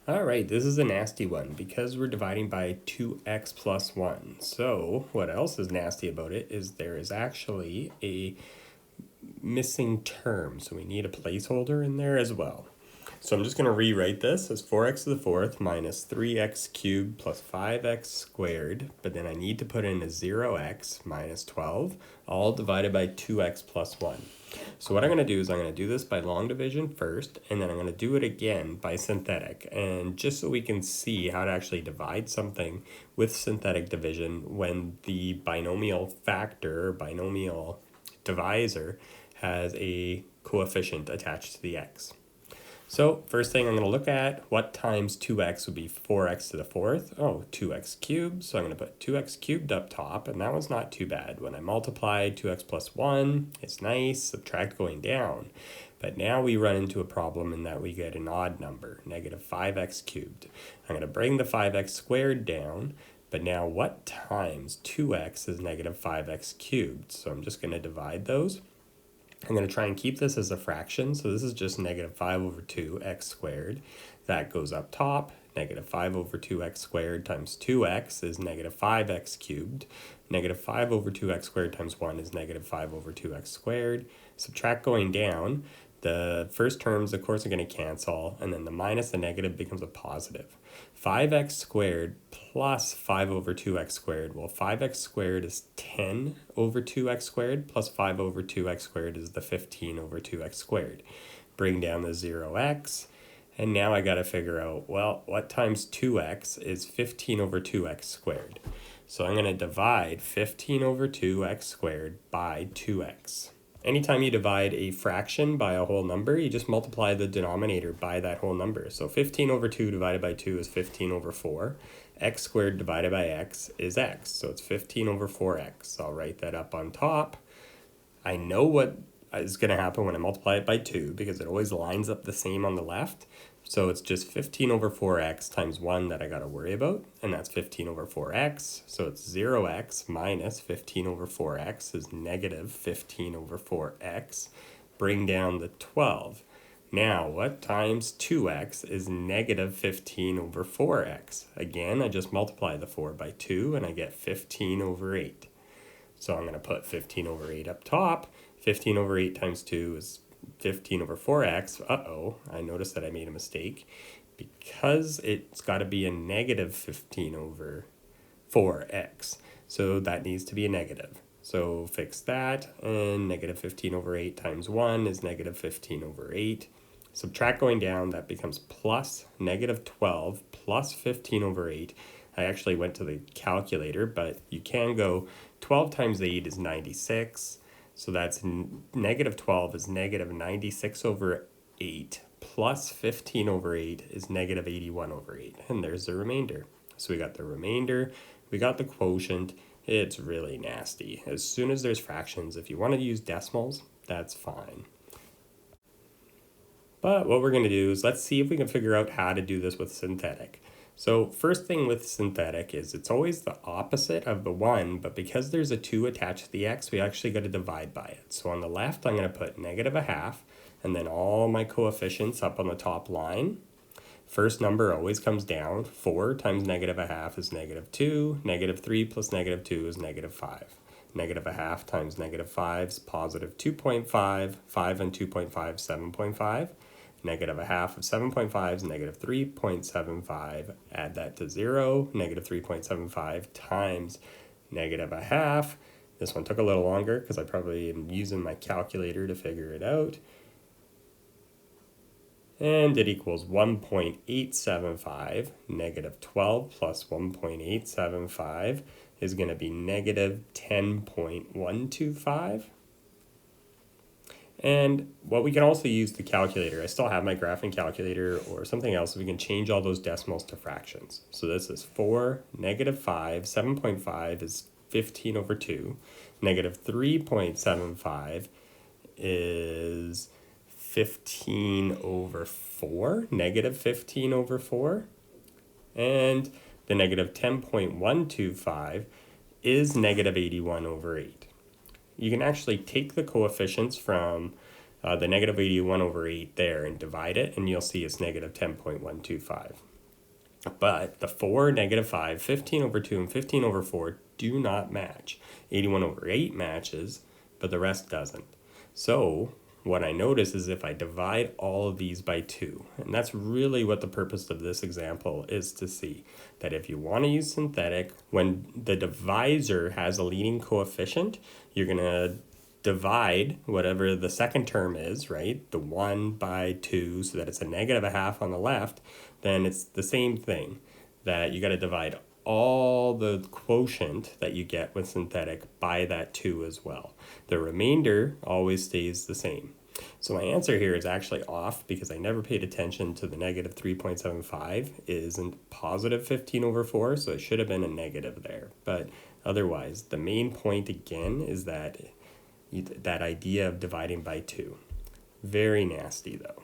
All right, this is a nasty one because we're dividing by 2x plus 1. So what else is nasty about it is there is actually a missing term. So we need a placeholder in there as well. So I'm just going to rewrite this as 4x to the fourth minus 3x cubed plus 5x squared. But then I need to put in a 0x minus 12, all divided by 2x plus 1. So what I'm going to do is I'm going to do this by long division first, and then I'm going to do it again by synthetic. And just so we can see how to actually divide something with synthetic division when the binomial factor or binomial divisor has a coefficient attached to the x. So first thing I'm going to look at, what times 2x would be 4x to the fourth? Oh, 2x cubed. So I'm going to put 2x cubed up top, and that was not too bad. When I multiplied 2x plus 1, it's nice, subtract going down. But now we run into a problem in that we get an odd number, negative 5x cubed. I'm going to bring the 5x squared down, but now what times 2x is negative 5x cubed? So I'm just going to divide those. I'm going to try and keep this as a fraction. So this is just negative 5 over 2x squared. That goes up top. Negative 5 over 2x squared times 2x is negative 5x cubed. Negative 5 over 2x squared times 1 is negative 5 over 2x squared. Subtract going down. The first terms, of course, are going to cancel, and then the minus the negative becomes a positive. 5x squared plus 5 over 2x squared. Well, 5x squared is 10 over 2x squared, plus 5 over 2x squared is the 15 over 2x squared. Bring down the 0x, and now I got to figure out, well, what times 2x is 15 over 2x squared? So I'm going to divide 15 over 2x squared by 2x. Anytime you divide a fraction by a whole number, you just multiply the denominator by that whole number. So 15 over 2 divided by 2 is 15 over 4. X squared divided by x is x. So it's 15 over 4x. I'll write that up on top. I know what is going to happen when I multiply it by 2 because it always lines up the same on the left. So it's just 15 over 4x times 1 that I got to worry about, and that's 15 over 4x. So it's 0x minus 15 over 4x is negative 15 over 4x. Bring down the 12. Now, what times 2x is negative 15 over 4x? Again, I just multiply the 4 by 2, and I get 15 over 8. So I'm going to put 15 over 8 up top. 15 over 8 times 2 is 15 over 4x. Uh-oh, I noticed that I made a mistake because it's got to be a negative 15 over 4x. So that needs to be a negative. So fix that, and negative 15 over 8 times 1 is negative 15 over 8. Subtract going down, that becomes plus negative 12 plus 15 over 8. I actually went to the calculator, but you can go 12 times 8 is 96. So that's negative 12 is negative 96 over 8 plus 15 over 8 is negative 81 over 8. And there's the remainder. So we got the remainder, we got the quotient. It's really nasty. As soon as there's fractions, if you want to use decimals, that's fine. But what we're going to do is let's see if we can figure out how to do this with synthetic. So first thing with synthetic is it's always the opposite of the 1, but because there's a 2 attached to the x, we actually got to divide by it. So on the left, I'm going to put negative a half, and then all my coefficients up on the top line. First number always comes down. 4 times negative a half is negative 2. Negative 3 plus negative 2 is negative 5. Negative a half times negative 5 is positive 2.5. 5 and 2.5, 7.5. Negative a half of 7.5 is negative 3.75. Add that to 0. Negative 3.75 times negative a half. This one took a little longer because I probably am using my calculator to figure it out. And it equals 1.875. Negative 12 plus 1.875 is going to be negative 10.125. And what we can also use the calculator. I still have my graphing calculator or something else. We can change all those decimals to fractions. So this is 4, negative 5, 7.5 is 15 over 2. Negative 3.75 is 15 over 4. Negative 15 over 4. And the negative 10.125 is negative 81 over 8. You can actually take the coefficients from the negative 81 over 8 there and divide it, and you'll see it's negative 10.125. But the 4, -5, 15 over 2, and 15 over 4 do not match. 81 over 8 matches, but the rest doesn't. So what I notice is if I divide all of these by 2, and that's really what the purpose of this example is to see, that if you want to use synthetic, when the divisor has a leading coefficient, you're going to divide whatever the second term is, right? The 1 by 2, so that it's a -1/2 on the left. Then it's the same thing, that you got to divide all the quotient that you get with synthetic by that 2 as well. The remainder always stays the same. So my answer here is actually off because I never paid attention to the -3.75 isn't positive 15 over 4, so it should have been a negative there. But otherwise, the main point again is that idea of dividing by 2. Very nasty though.